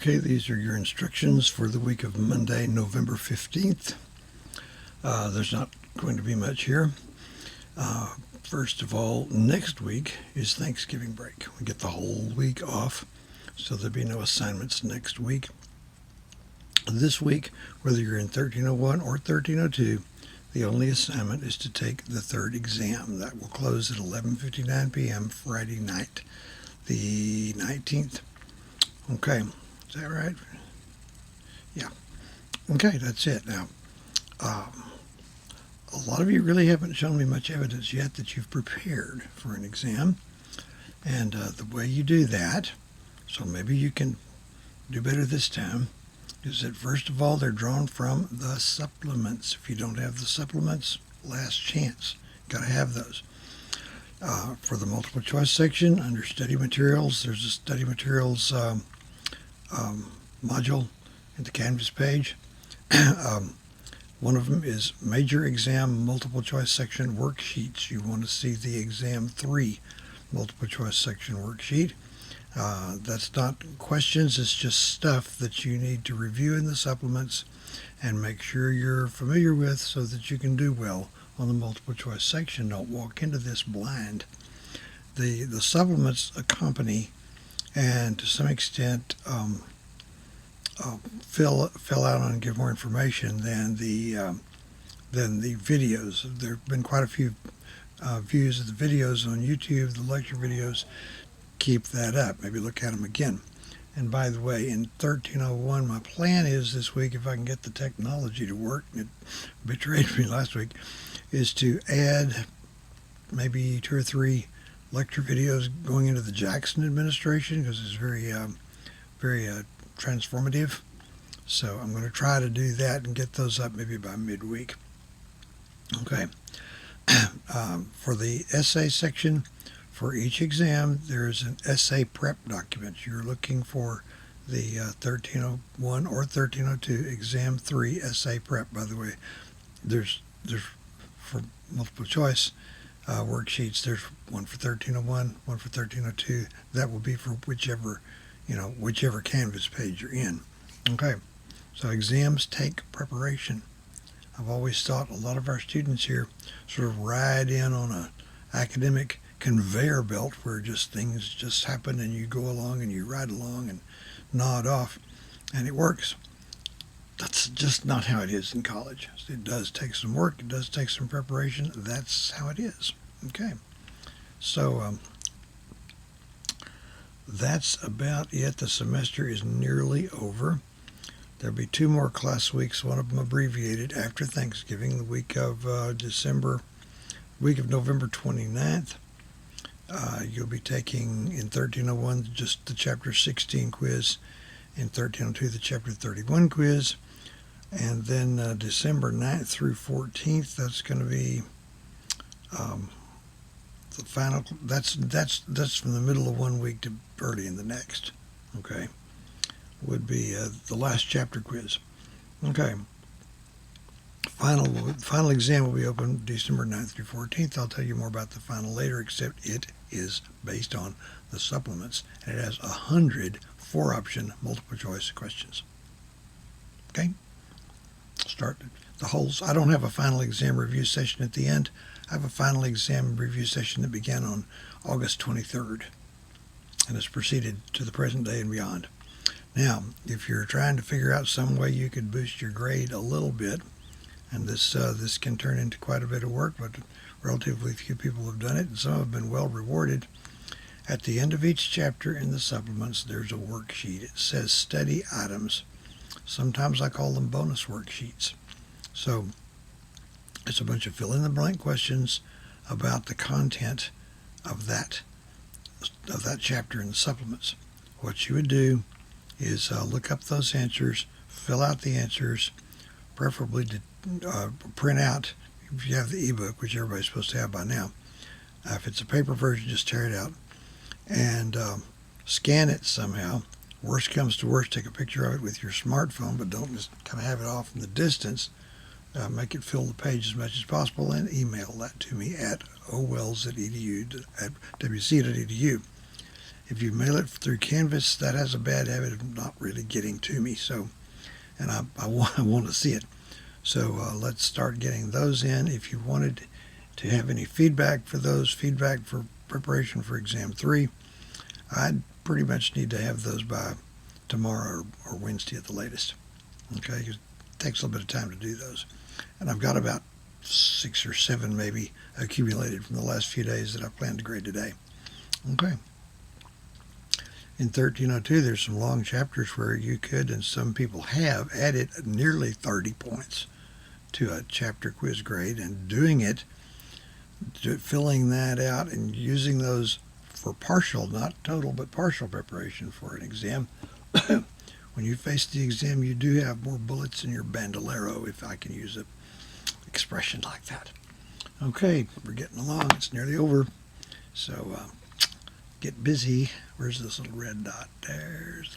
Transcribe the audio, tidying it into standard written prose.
Okay, these are your instructions for the week of Monday, November 15th. There's not going to be much here. First of all, next week is Thanksgiving break. We get the whole week off, so there'll be no assignments next week. This week, whether you're in 1301 or 1302, the only assignment is to take the third exam. That will close at 11:59 p.m. Friday night, the 19th. Okay, is that right? Yeah. Okay, that's it. Now, a lot of you really haven't shown me much evidence yet that you've prepared for an exam. And the way you do that, so maybe you can do better this time, is that first of all, they're drawn from the supplements. If you don't have the supplements, last chance. Got to have those. For the multiple choice section, under study materials, there's a study materials module in the Canvas page. One of them is major exam multiple choice section worksheets. You want to see the exam 3 multiple choice section worksheet. That's not questions, it's just stuff that you need to review in the supplements and make sure you're familiar with so that you can do well on the multiple choice section. Don't walk into this blind. The supplements accompany and to some extent fill out and give more information than the videos. There have been quite a few views of the videos on YouTube, the lecture videos. Keep that up. Maybe look at them again. And by the way, in 1301, my plan is this week, if I can get the technology to work, it betrayed me last week, is to add maybe 2 or 3 lecture videos going into the Jackson administration, because it's very transformative. So I'm going to try to do that and get those up maybe by midweek. Okay. For the essay section, for each exam, there's an essay prep document. You're looking for the 1301 or 1302 exam 3 essay prep. By the way, there's for multiple choice worksheets. There's one for 1301, one for 1302. That will be for whichever Canvas page you're in. Okay, so exams take preparation. I've always thought a lot of our students here sort of ride in on a academic conveyor belt where just things just happen and you go along and you ride along and nod off and it works. That's just not how it is in college. It does take some work. It does take some preparation. That's how it is. Okay, so that's about it. The semester is nearly over. There'll be 2 more class weeks, one of them abbreviated after Thanksgiving, the week of November 29th. You'll be taking in 1301 just the chapter 16 quiz, in 1302 the chapter 31 quiz, and then December 9th through 14th, that's going to be the final. That's from the middle of one week to early in the next. Okay, would be the last chapter quiz. Okay. Final exam will be open December 9th through 14th. I'll tell you more about the final later, except it is based on the supplements, and it has 100 4-option multiple choice questions. Okay? Start the holes. I don't have a final exam review session at the end. I have a final exam review session that began on August 23rd, and has proceeded to the present day and beyond. Now, if you're trying to figure out some way you could boost your grade a little bit, and this can turn into quite a bit of work, but relatively few people have done it, and some have been well rewarded. At the end of each chapter in the supplements, there's a worksheet. It says study items. Sometimes I call them bonus worksheets. So it's a bunch of fill-in-the-blank questions about the content of that chapter in the supplements. What you would do is look up those answers, fill out the answers, preferably to print out, if you have the ebook, which everybody's supposed to have by now. If it's a paper version, just tear it out and scan it somehow. Worst comes to worst, take a picture of it with your smartphone, but don't just kind of have it off in the distance. Make it fill the page as much as possible and email that to me at owells@wc.edu. If you mail it through Canvas, that has a bad habit of not really getting to me. So, and I want to see it. So let's start getting those in. If you wanted to have any feedback for those, feedback for preparation for exam 3, I'd pretty much need to have those by tomorrow or Wednesday at the latest. Okay, it takes a little bit of time to do those. And I've got about 6 or 7 maybe accumulated from the last few days that I plan to grade today. Okay. In 1302, there's some long chapters where you could, and some people have, added nearly 30 points to a chapter quiz grade, and doing it, filling that out and using those for partial, not total, but partial preparation for an exam. When you face the exam, you do have more bullets in your bandolero, if I can use an expression like that. Okay, we're getting along. It's nearly over. So get busy. Where's this little red dot? There's the